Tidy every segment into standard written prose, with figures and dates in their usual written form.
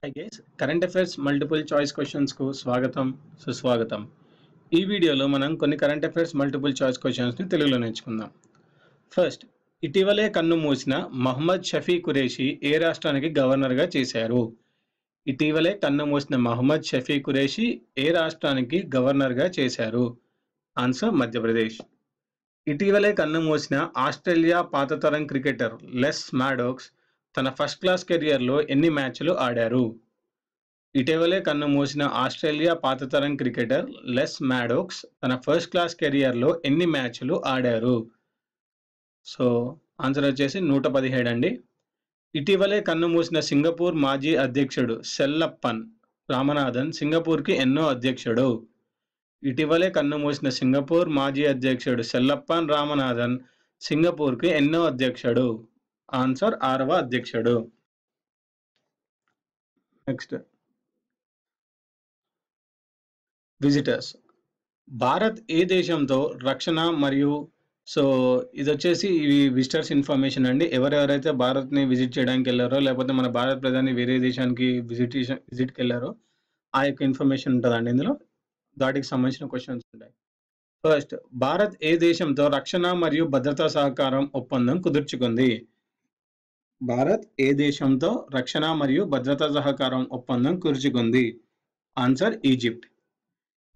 Hi guys, current affairs multiple choice questions కు స్వాగతం, సుస్వాగతం. ఈ వీడియోలో మనం కొన్ని current affairs multiple choice questions ని తెలుగులో నేర్చుకుందాం. ఫస్ట్, ఇటీవలే కన్ను మూసిన మహమ్మద్ షఫీ ఖురేషి ఏ రాష్ట్రానికి గవర్నర్ గా చేశారు? ఇటీవలే కన్ను మూసిన మహమ్మద్ షఫీ ఖురేషి ఏ రాష్ట్రానికి గవర్నర్ గా చేశారు? ఆన్సర్ మధ్యప్రదేశ్. ఇటీవలే కన్ను మూసిన ఆస్ట్రేలియా పాతతరం క్రికెటర్ లెస్ మాడోక్స్ తన ఫస్ట్ క్లాస్ కెరియర్లో ఎన్ని మ్యాచ్లు ఆడారు? ఇటీవలే కన్ను మూసిన ఆస్ట్రేలియా పాతతరం క్రికెటర్ లెస్ మాడోక్స్ తన ఫస్ట్ క్లాస్ కెరియర్లో ఎన్ని మ్యాచ్లు ఆడారు? సో ఆన్సర్ వచ్చేసి 117 అండి. ఇటీవలే కన్ను మూసిన సింగపూర్ మాజీ అధ్యక్షుడు సెల్లప్పన్ రామనాథన్ సింగపూర్కి ఎన్నో అధ్యక్షుడు? ఇటీవలే కన్ను మూసిన సింగపూర్ మాజీ అధ్యక్షుడు సెల్లప్పన్ రామనాథన్ సింగపూర్కి ఎన్నో అధ్యక్షుడు? ఆన్సర్ 6వ అధ్యక్షుడు. Next, visitors. భారత్ ఏ దేశంతో రక్షణ మరియు ఇది వచ్చేసి ఇవి విజిటర్స్ ఇన్ఫర్మేషన్ అండి. ఎవరెవరైతే భారత్ని విజిట్ చేయడానికి వెళ్ళారో లేకపోతే మన భారత ప్రధాని వేరే దేశానికి విజిట్కి వెళ్ళారో ఆ యొక్క ఇన్ఫర్మేషన్ ఉంటుందండి. ఇందులో వాటికి సంబంధించిన క్వశ్చన్స్ ఉంటాయి. ఫస్ట్, భారత్ ఏ దేశంతో రక్షణ మరియు భద్రతా సహకారం ఒప్పందం కుదుర్చుకుంది? భారత్ ఏ దేశంతో రక్షణ మరియు భద్రతా సహకారం ఒప్పందం కుదుర్చుకుంది? Answer Egypt.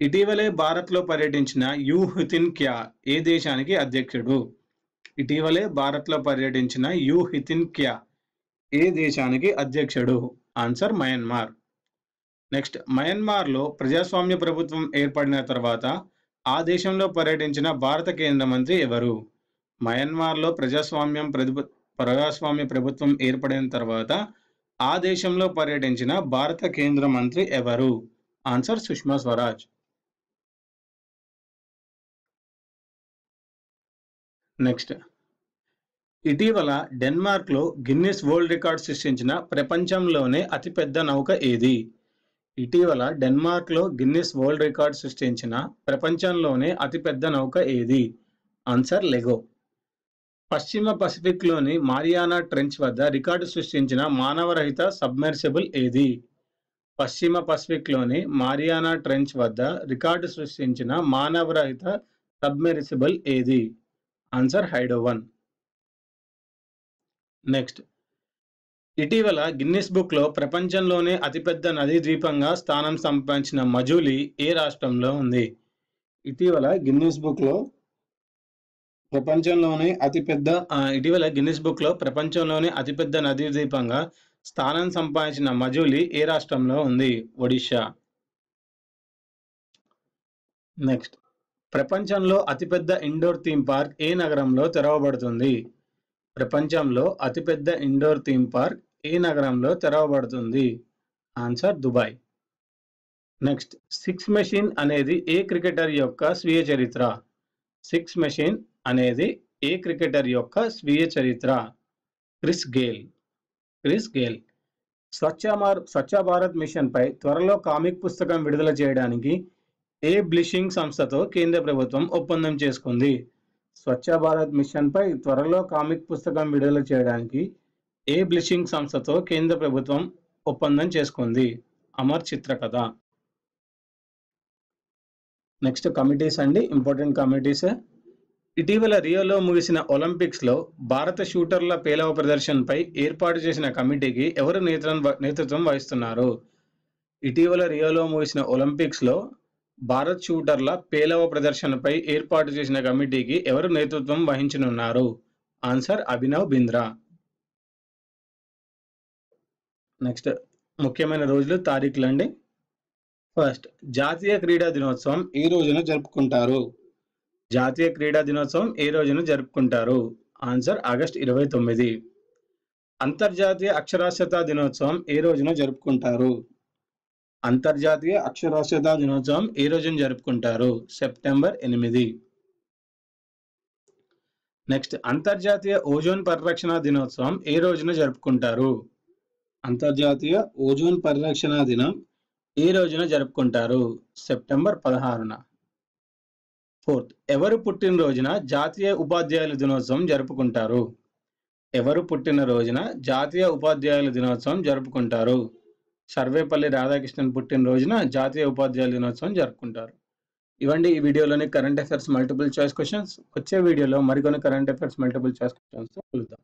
ఇటీవలే భారత్లో పర్యటించిన యూ హితిన్ క్యా ఏ దేశానికి అధ్యక్షుడు? ఇటీవలే భారత్లో పర్యటించిన యూ హితిన్ క్యా ఏ దేశానికి అధ్యక్షుడు? Answer Myanmar. నెక్స్ట్, మయన్మార్లో ప్రజాస్వామ్య ప్రభుత్వం ఏర్పడిన తర్వాత ఆ దేశంలో పర్యటించిన భారత కేంద్ర మంత్రి ఎవరు? మయన్మార్లో ప్రజాస్వామ్య ప్రభుత్వం ఏర్పడిన తర్వాత ఆ దేశంలో పర్యటించిన భారత కేంద్ర మంత్రి ఎవరు? ఆన్సర్ సుష్మా స్వరాజ్. నెక్స్ట్, ఇటీవల డెన్మార్క్లో గిన్నిస్ వరల్డ్ రికార్డ్ సృష్టించిన ప్రపంచంలోనే అతిపెద్ద నౌక ఏది? ఇటీవల డెన్మార్క్లో గిన్నిస్ వరల్డ్ రికార్డ్ సృష్టించిన ప్రపంచంలోనే అతిపెద్ద నౌక ఏది? Answer Lego. పశ్చిమ పసిఫిక్లోని మారియానా ట్రెంచ్ వద్ద రికార్డు సృష్టించిన మానవరహిత సబ్మెర్సిబుల్ ఏది? పశ్చిమ పసిఫిక్లోని మారియానా ట్రెంచ్ వద్ద రికార్డు సృష్టించిన మానవరహిత సబ్మెర్సిబుల్ ఏది? ఆన్సర్ హైడో 1. నెక్స్ట్, ఇటీవల గిన్నిస్ బుక్లో ప్రపంచంలోనే అతిపెద్ద నదీ ద్వీపంగా స్థానం సంపాదించిన మజూలి ఏ రాష్ట్రంలో ఉంది? ఇటీవల గిన్నిస్ బుక్లో ప్రపంచంలోనే అతిపెద్ద నదీ ద్వీపంగా స్థానం సంపాదించిన మజూలి ఏ రాష్ట్రంలో ఉంది? ఒడిషా. నెక్స్ట్, ప్రపంచంలో అతిపెద్ద ఇండోర్ థీమ్ పార్క్ ఏ నగరంలో తెరవబడుతుంది? ప్రపంచంలో అతిపెద్ద ఇండోర్ థీమ్ పార్క్ ఏ నగరంలో తెరవబడుతుంది? Answer Dubai. Next, six machine అనేది ఏ క్రికెటర్ యొక్క స్వీయ చరిత్ర? సిక్స్ మెషిన్ అనేది ఏ క్రికెటర్ యొక్క స్వీయ చరిత్ర? Chris Gayle. Swachh Bharat mission పై త్వరలో కామిక్ పుస్తకం విడుదల చేయడానికి ఏ బ్లిషింగ్ సంస్థతో కేంద్ర ప్రభుత్వం ఒప్పందం చేసుకుంది? స్వచ్ఛ భారత్ మిషన్ పై త్వరలో కామిక్ పుస్తకం విడుదల చేయడానికి ఏ బ్లిషింగ్ సంస్థతో కేంద్ర ప్రభుత్వం ఒప్పందం చేసుకుంది? అమర్ చిత్రకథ. నెక్స్ట్, కమిటీస్ అండి, ఇంపార్టెంట్ కమిటీస్. ఇటీవల రియోలో ముగిసిన ఒలింపిక్స్లో భారత షూటర్ల పేలవ ప్రదర్శనపై ఏర్పాటు చేసిన కమిటీకి ఎవరు నేతృత్వం వహిస్తున్నారు? ఇటీవల రియోలో ముగిసిన ఒలింపిక్స్లో భారత్ షూటర్ల పేలవ ప్రదర్శనపై ఏర్పాటు చేసిన కమిటీకి ఎవరు నేతృత్వం వహించనున్నారు? ఆన్సర్ అభినవ్ బింద్రా. నెక్స్ట్, ముఖ్యమైన రోజులు, తారీఖులు అండి. ఫస్ట్, జాతీయ క్రీడా దినోత్సవం ఏ రోజున జరుపుకుంటారు? జాతీయ క్రీడా దినోత్సవం ఏ రోజున జరుపుకుంటారు? Answer August 29. అంతర్జాతీయ అక్షరాస్యతా దినోత్సవం ఏ రోజున జరుపుకుంటారు? అంతర్జాతీయ అక్షరాస్యతా దినోత్సవం ఏ రోజున జరుపుకుంటారు? సెప్టెంబర్ 8. నెక్స్ట్, అంతర్జాతీయ ఓజోన్ పరిరక్షణ దినోత్సవం ఏ రోజున జరుపుకుంటారు? అంతర్జాతీయ ఓజోన్ పరిరక్షణ దినం ఏ రోజున జరుపుకుంటారు? సెప్టెంబర్ 16. ఫోర్త్, ఎవరు పుట్టినరోజున జాతీయ ఉపాధ్యాయుల దినోత్సవం జరుపుకుంటారు? ఎవరు పుట్టిన రోజున జాతీయ ఉపాధ్యాయుల దినోత్సవం జరుపుకుంటారు? సర్వేపల్లి రాధాకృష్ణన్ పుట్టినరోజున జాతీయ ఉపాధ్యాయుల దినోత్సవం జరుపుకుంటారు. ఇవండి ఈ వీడియోలోని current affairs multiple choice questions. వచ్చే వీడియోలో మరికొన్ని current affairs multiple choice questions కలుద్దాం.